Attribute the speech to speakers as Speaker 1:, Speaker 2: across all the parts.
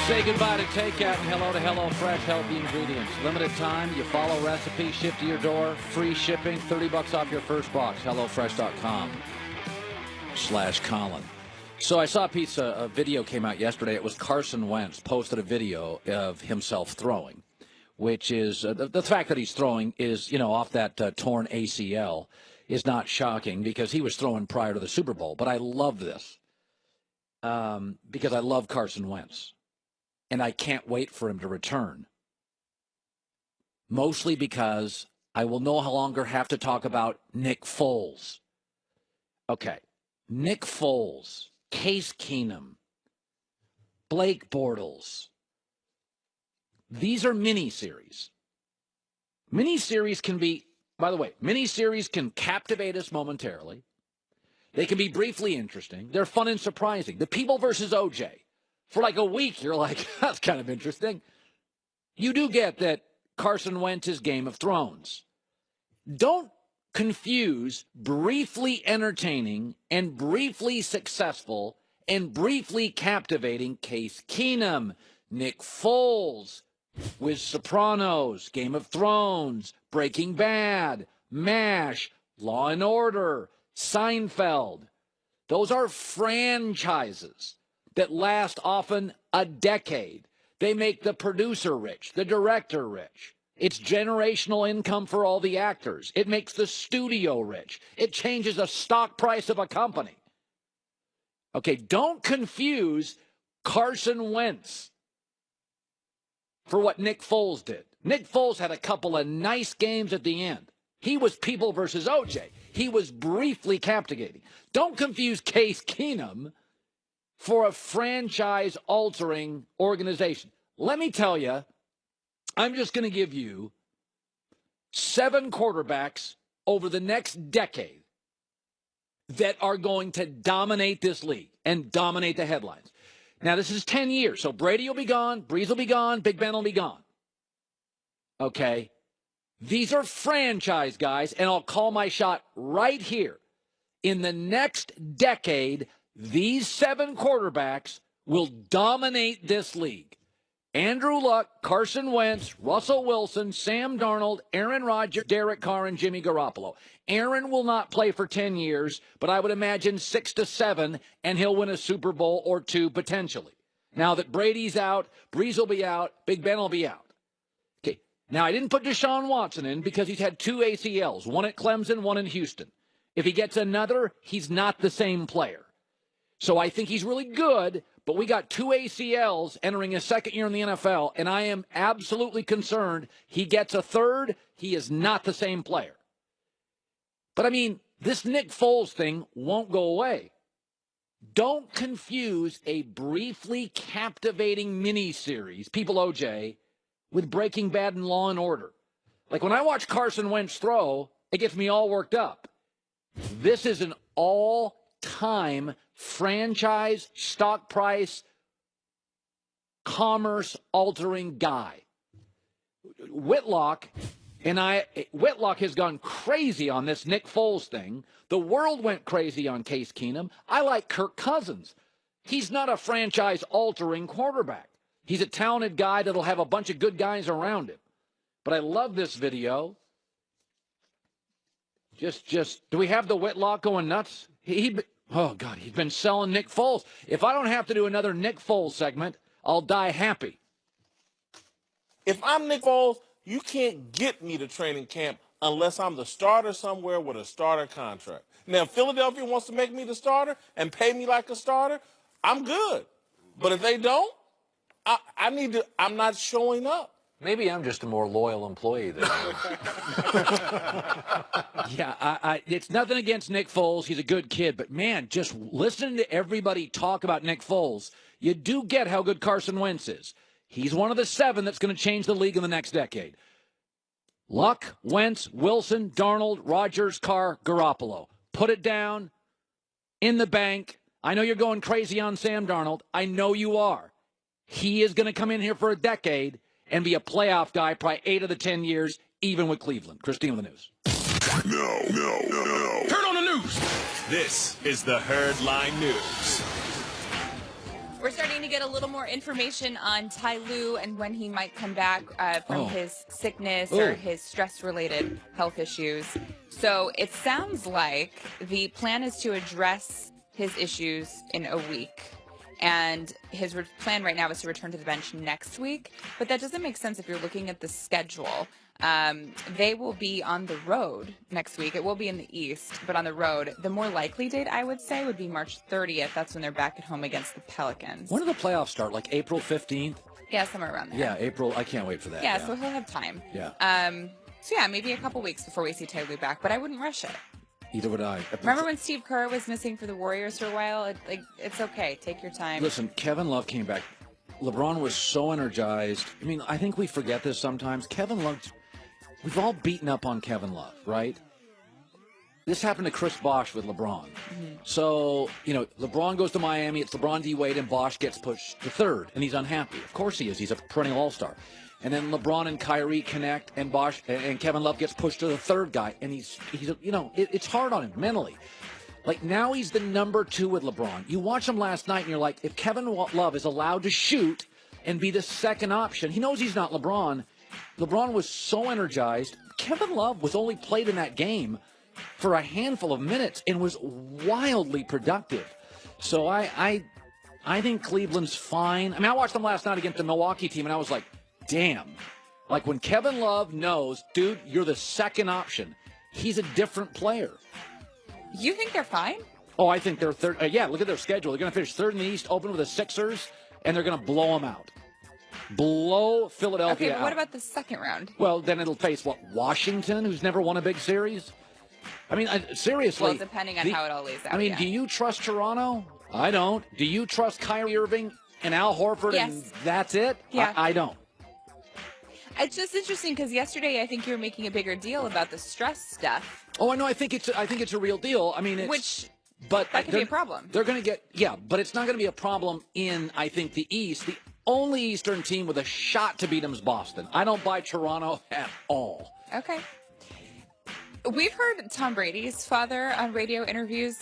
Speaker 1: Say goodbye to takeout and hello to HelloFresh healthy ingredients. Limited time. You follow recipe, ship to your door, free shipping, $30 off your first box. HelloFresh.com/Colin. So I saw a video came out yesterday. It was Carson Wentz posted a video of himself throwing, which is the fact that he's throwing is, off that torn ACL is not shocking because he was throwing prior to the Super Bowl. But I love this because I love Carson Wentz. And I can't wait for him to return. Mostly because I will no longer have to talk about Nick Foles. Okay. Nick Foles, Case Keenum, Blake Bortles. These are miniseries. Miniseries can be, by the way, miniseries can captivate us momentarily. They can be briefly interesting. They're fun and surprising. The People versus OJ. For like a week, you're like, that's kind of interesting. You do get that Carson Wentz's Game of Thrones. Don't confuse briefly entertaining and briefly successful and briefly captivating Case Keenum, Nick Foles, with Sopranos, Game of Thrones, Breaking Bad, MASH, Law and Order, Seinfeld. Those are franchises that last often a decade. They make the producer rich, the director rich. It's generational income for all the actors. It makes the studio rich. It changes the stock price of a company. Okay, don't confuse Carson Wentz for what Nick Foles did. Nick Foles had a couple of nice games at the end. He was People versus OJ. He was briefly captivating. Don't confuse Case Keenum for a franchise-altering organization. Let me tell you, I'm just going to give you 7 quarterbacks over the next decade that are going to dominate this league and dominate the headlines. Now, this is 10 years, so Brady will be gone, Breeze will be gone, Big Ben will be gone. Okay? These are franchise guys, and I'll call my shot right here. In the next decade, these 7 quarterbacks will dominate this league. Andrew Luck, Carson Wentz, Russell Wilson, Sam Darnold, Aaron Rodgers, Derek Carr, and Jimmy Garoppolo. Aaron will not play for 10 years, but I would imagine 6 to 7, and he'll win a Super Bowl or 2 potentially. Now that Brady's out, Breeze will be out, Big Ben will be out. Okay. Now, I didn't put Deshaun Watson in because he's had 2 ACLs, one at Clemson, one in Houston. If he gets another, he's not the same player. So I think he's really good, but we got 2 ACLs entering his second year in the NFL, and I am absolutely concerned he gets a third. He is not the same player. But, I mean, this Nick Foles thing won't go away. Don't confuse a briefly captivating miniseries, People OJ, with Breaking Bad and Law and Order. Like, when I watch Carson Wentz throw, it gets me all worked up. This is an all-time franchise, stock price, commerce-altering guy. Whitlock has gone crazy on this Nick Foles thing. The world went crazy on Case Keenum. I like Kirk Cousins. He's not a franchise-altering quarterback. He's a talented guy that'll have a bunch of good guys around him. But I love this video. Do we have the Whitlock going nuts? Oh, God, he's been selling Nick Foles. If I don't have to do another Nick Foles segment, I'll die happy.
Speaker 2: If I'm Nick Foles, you can't get me to training camp unless I'm the starter somewhere with a starter contract. Now, if Philadelphia wants to make me the starter and pay me like a starter, I'm good. But if they don't, I'm not showing up.
Speaker 1: Maybe I'm just a more loyal employee than you. Yeah, it's nothing against Nick Foles. He's a good kid. But, man, just listening to everybody talk about Nick Foles, you do get how good Carson Wentz is. He's one of the 7 that's going to change the league in the next decade. Luck, Wentz, Wilson, Darnold, Rodgers, Carr, Garoppolo. Put it down in the bank. I know you're going crazy on Sam Darnold. I know you are. He is going to come in here for a decade and be a playoff guy probably 8 of the 10 years, even with Cleveland. Christine on the news.
Speaker 3: No. Turn on the news. This is the Herd Line News. We're starting to get a little more information on Ty Lue and when he might come back from his sickness or his stress-related health issues. So it sounds like the plan is to address his issues in a week. And his plan right now is to return to the bench next week. But that doesn't make sense if you're looking at the schedule. They will be on the road next week. It will be in the East, but on the road. The more likely date, I would say, would be March 30th. That's when they're back at home against the Pelicans.
Speaker 1: When do the playoffs start? Like April 15th?
Speaker 3: Yeah, somewhere around there.
Speaker 1: Yeah, April. I can't wait for that.
Speaker 3: Yeah, so he'll have time.
Speaker 1: Yeah.
Speaker 3: So yeah, maybe a couple weeks before we see Ty Lue back, but I wouldn't rush it.
Speaker 1: Either would I.
Speaker 3: Remember when Steve Kerr was missing for the Warriors for a while? It's okay. Take your time.
Speaker 1: Listen, Kevin Love came back. LeBron was so energized. I mean, I think we forget this sometimes. Kevin Love, we've all beaten up on Kevin Love, right? This happened to Chris Bosh with LeBron. Mm-hmm. So, LeBron goes to Miami. It's LeBron D. Wade, and Bosh gets pushed to third, and he's unhappy. Of course he is. He's a perennial all-star. And then LeBron and Kyrie connect, and Bosh and Kevin Love gets pushed to the third guy, and he's it's hard on him mentally. Like, now he's the number 2 with LeBron. You watch him last night, and you're like, if Kevin Love is allowed to shoot and be the second option, he knows he's not LeBron. LeBron was so energized. Kevin Love was only played in that game for a handful of minutes and was wildly productive. So I think Cleveland's fine. I mean, I watched them last night against the Milwaukee team, and I was like, damn. Like, when Kevin Love knows, dude, you're the second option, he's a different player.
Speaker 3: You think they're fine?
Speaker 1: Oh, I think they're third. Yeah, look at their schedule. They're going to finish third in the East, open with the Sixers, and they're going to blow them out. Blow Philadelphia
Speaker 3: out. Okay, but what
Speaker 1: out.
Speaker 3: about the second round?
Speaker 1: Well, then it'll face, Washington, who's never won a big series? I mean, seriously.
Speaker 3: Well, depending on how it all lays out.
Speaker 1: I mean, do you trust Toronto? I don't. Do you trust Kyrie Irving and Al Horford?
Speaker 3: Yes.
Speaker 1: And that's it?
Speaker 3: Yeah.
Speaker 1: I don't.
Speaker 3: It's just interesting because yesterday I think you were making a bigger deal about the stress stuff.
Speaker 1: Oh, I know. I think it's a real deal. I mean,
Speaker 3: that could be a problem.
Speaker 1: They're going to but it's not going to be a problem in, I think, the East. The only Eastern team with a shot to beat them is Boston. I don't buy Toronto at all.
Speaker 3: Okay. We've heard Tom Brady's father on radio interviews,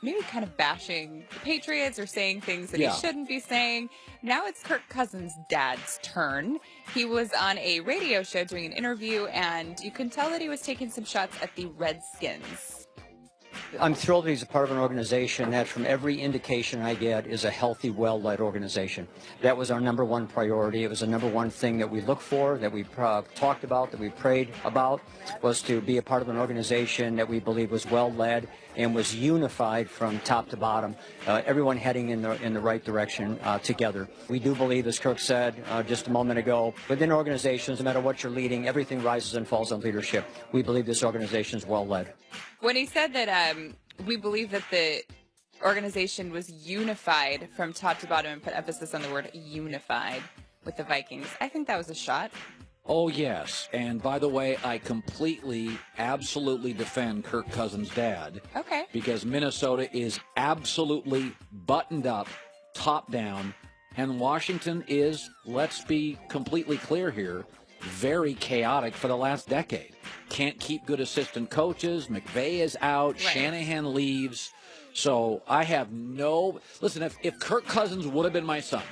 Speaker 3: maybe kind of bashing the Patriots or saying things that he shouldn't be saying. Now it's Kirk Cousins' dad's turn. He was on a radio show doing an interview, and you can tell that he was taking some shots at the Redskins.
Speaker 4: I'm thrilled that he's a part of an organization that, from every indication I get, is a healthy, well-led organization. That was our number one priority. It was the number one thing that we looked for, that we talked about, that we prayed about, was to be a part of an organization that we believe was well-led and was unified from top to bottom, everyone heading in the right direction together. We do believe, as Kirk said just a moment ago, within organizations, no matter what you're leading, everything rises and falls on leadership. We believe this organization is well-led.
Speaker 3: When he said that we believe that the organization was unified from top to bottom and put emphasis on the word unified with the Vikings, I think that was a shot.
Speaker 1: Oh, yes. And by the way, I absolutely defend Kirk Cousins' dad.
Speaker 3: Okay.
Speaker 1: Because Minnesota is absolutely buttoned up, top down, and Washington is, let's be completely clear here, very chaotic for the last decade. Can't keep good assistant coaches. McVay is out. Right. Shanahan leaves. So I have listen, if Kirk Cousins would have been my son,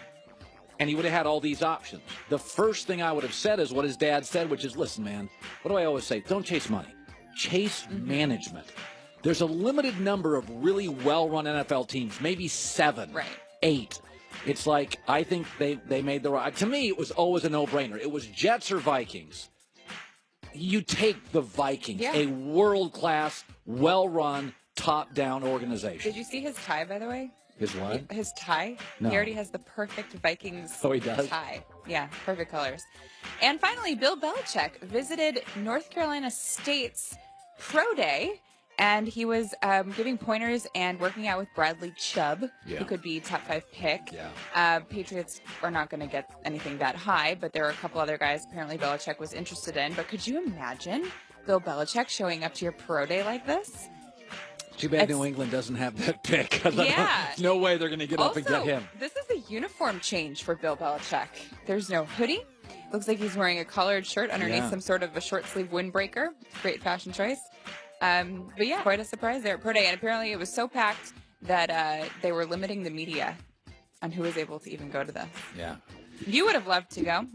Speaker 1: and he would have had all these options, the first thing I would have said is what his dad said, which is, listen, man, what do I always say? Don't chase money. Chase management. There's a limited number of really well-run NFL teams, maybe 7, 8. It's like, I think they made the right. To me, it was always a no-brainer. It was Jets or Vikings. You take the Vikings, a world-class, well-run, top-down organization.
Speaker 3: Did you see his tie, by the way?
Speaker 1: His what?
Speaker 3: His tie.
Speaker 1: No.
Speaker 3: He already has the perfect Vikings
Speaker 1: he does?
Speaker 3: tie. Yeah, perfect colors. And finally, Bill Belichick visited North Carolina State's Pro Day, and he was giving pointers and working out with Bradley Chubb, who could be top 5 pick. Yeah. Patriots are not going to get anything that high, but there are a couple other guys apparently Belichick was interested in. But could you imagine Bill Belichick showing up to your Pro Day like this?
Speaker 1: Too bad New England doesn't have that pick. There's no way they're going to get up and get him.
Speaker 3: This is a uniform change for Bill Belichick. There's no hoodie. Looks like he's wearing a collared shirt underneath some sort of a short sleeve windbreaker. Great fashion choice. But yeah, quite a surprise there at Pro Day. And apparently it was so packed that they were limiting the media on who was able to even go to this.
Speaker 1: Yeah.
Speaker 3: You would have loved to go,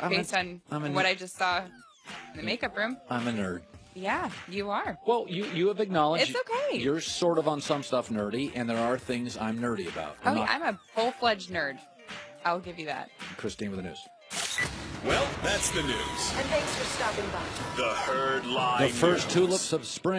Speaker 3: based on what I just saw in the makeup room.
Speaker 1: I'm a nerd.
Speaker 3: Yeah, you are.
Speaker 1: Well, you have acknowledged
Speaker 3: It's okay.
Speaker 1: You're sort of on some stuff nerdy, and there are things I'm nerdy about.
Speaker 3: I'm a full-fledged nerd. I'll give you that.
Speaker 1: Christine with the news.
Speaker 5: Well, that's the news.
Speaker 6: And thanks for stopping by.
Speaker 5: The Herd Live
Speaker 1: The first
Speaker 5: News.
Speaker 1: tulips of spring.